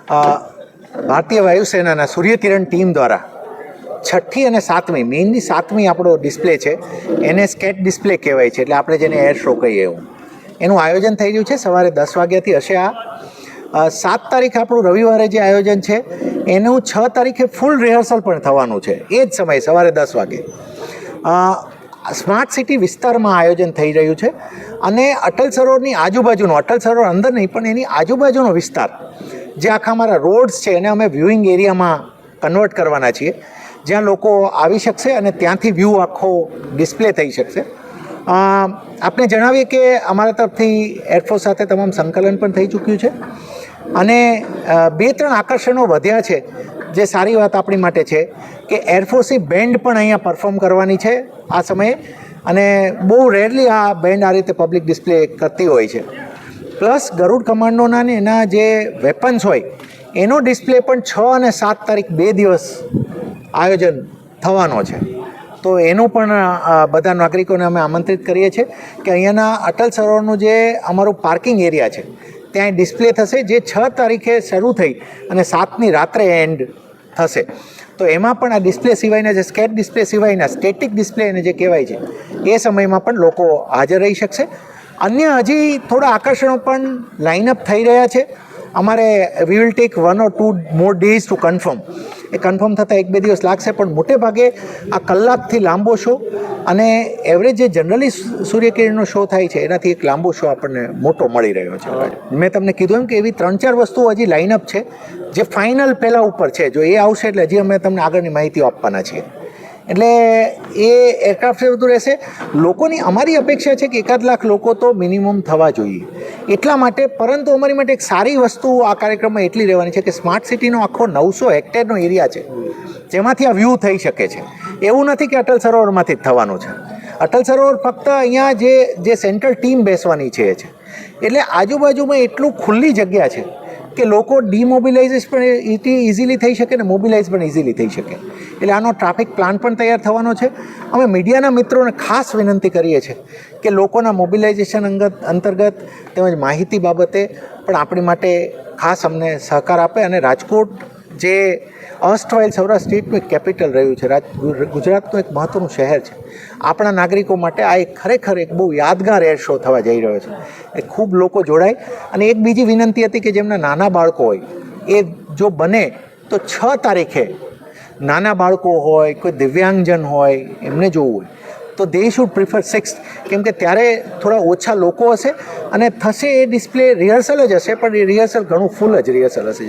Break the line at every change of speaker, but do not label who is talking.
ભારતીય વાયુસેનાના સૂર્યકિરણ ટીમ દ્વારા 6ઠ્ઠી અને 7મી મેઇનની 7મી આપણો ડિસ્પ્લે છે એને સ્કેટ ડિસ્પ્લે કહેવાય છે, એટલે આપણે જેને એર શો કહીએ એવું એનું આયોજન થઈ રહ્યું છે. સવારે 10 વાગ્યાથી હશે. આ 7 તારીખે આપણું રવિવારે જે આયોજન છે એનું 6 તારીખે ફૂલ રિહર્સલ પણ થવાનું છે. એ જ સમયે સવારે 10 વાગે સ્માર્ટ સિટી વિસ્તારમાં આયોજન થઈ રહ્યું છે. અને અટલ સરોવરની આજુબાજુનો, અટલ સરોવર અંદર નહીં પણ એની આજુબાજુનો વિસ્તાર જે આખા અમારા રોડ્સ છે એને અમે વ્યુઇંગ એરિયામાં કન્વર્ટ કરવાના છીએ, જ્યાં લોકો આવી શકશે અને ત્યાંથી વ્યૂ આખો ડિસ્પ્લે થઈ શકશે. આપણે જણાવીએ કે અમારા તરફથી એરફોર્સ સાથે તમામ સંકલન પણ થઈ ચૂક્યું છે અને 2-3 આકર્ષણો વધ્યા છે, જે સારી વાત આપણી માટે છે કે એરફોર્સની બેન્ડ પણ અહીંયા પરફોર્મ કરવાની છે આ સમયે, અને બહુ રેરલી આ બેન્ડ આ રીતે પબ્લિક ડિસ્પ્લે કરતી હોય છે. પ્લસ ગરુડ કમાન્ડોના ને એના જે વેપન્સ હોય એનો ડિસ્પ્લે પણ 6 અને 7 તારીખ 2 દિવસ આયોજન થવાનો છે. તો એનું પણ બધા નાગરિકોને અમે આમંત્રિત કરીએ છીએ કે અહીંયાના અટલ સરોવરનું જે અમારું પાર્કિંગ એરિયા છે ત્યાં ડિસ્પ્લે થશે, જે 6 તારીખે શરૂ થઈ અને 7ની રાત્રે એન્ડ થશે. તો એમાં પણ આ ડિસ્પ્લે સિવાયના જે સ્કેટ ડિસ્પ્લે સિવાયના સ્ટેટિક ડિસ્પ્લે એને જે કહેવાય છે એ સમયમાં પણ લોકો હાજર રહી શકશે. અન્ય હજી થોડા આકર્ષણો પણ લાઇનઅપ થઈ રહ્યા છે. અમારે we will take 1 or 2 more days to confirm. એ કન્ફર્મ થતાં 1-2 દિવસ લાગશે, પણ મોટે ભાગે આ કલાકથી લાંબો શો અને એવરેજ જે જનરલી સૂર્યકિરણનો શો થાય છે એનાથી એક લાંબો શો આપણને મોટો મળી રહ્યો છે. મેં તમને કીધું એમ કે એવી 3-4 વસ્તુઓ હજી લાઇનઅપ છે જે ફાઇનલ પહેલાં ઉપર છે. જો એ આવશે એટલે હજી અમે તમને આગળની માહિતીઓ આપવાના છીએ. એટલે એ એરક્રાફ્ટ બધું રહેશે. લોકોની અમારી અપેક્ષા છે કે 1 લાખ લોકો તો મિનિમમ થવા જોઈએ એટલા માટે. પરંતુ અમારી માટે એક સારી વસ્તુ આ કાર્યક્રમમાં એટલી રહેવાની છે કે સ્માર્ટ સિટીનો આખો 900 હેક્ટેરનો એરિયા છે જેમાંથી આ વ્યૂ થઈ શકે છે. એવું નથી કે અટલ સરોવરમાંથી જ થવાનું છે. અટલ સરોવર ફક્ત અહીંયા જે સેન્ટ્રલ ટીમ બેસવાની છે એ છે, એટલે આજુબાજુમાં એટલું ખુલ્લી જગ્યા છે કે લોકો ડિમોબિલાઇઝેશન પણ ઇઝીલી થઈ શકે ને મોબિલાઇઝ પણ ઇઝીલી થઈ શકે. એટલે આનો ટ્રાફિક પ્લાન પણ તૈયાર થવાનો છે. અમે મીડિયાના મિત્રોને ખાસ વિનંતી કરીએ છીએ કે લોકોના મોબિલાઇઝેશન અંતર્ગત તેમજ માહિતી બાબતે પણ આપણી માટે ખાસ અમને સહકાર આપે. અને રાજકોટ જે અર્સ્ટવાઇલ સૌરાષ્ટ્ર સ્ટેટનું એક કેપિટલ રહ્યું છે, ગુજરાતનું એક મહત્ત્વનું શહેર છે, આપણા નાગરિકો માટે આ એક ખરેખર એક બહુ યાદગાર એર શો થવા જઈ રહ્યો છે. એ ખૂબ લોકો જોડાય. અને એક બીજી વિનંતી હતી કે જેમના નાના બાળકો હોય એ જો બને તો 6 તારીખે નાના બાળકો હોય, કોઈ દિવ્યાંગજન હોય, એમને જોવું હોય તો દે શુડ પ્રિફર 6th, કેમ કે ત્યારે થોડા ઓછા લોકો હશે અને થશે એ ડિસ્પ્લે રિહર્સલ જ હશે, પણ એ રિહર્સલ ઘણું ફૂલ જ રિહર્સલ હશે.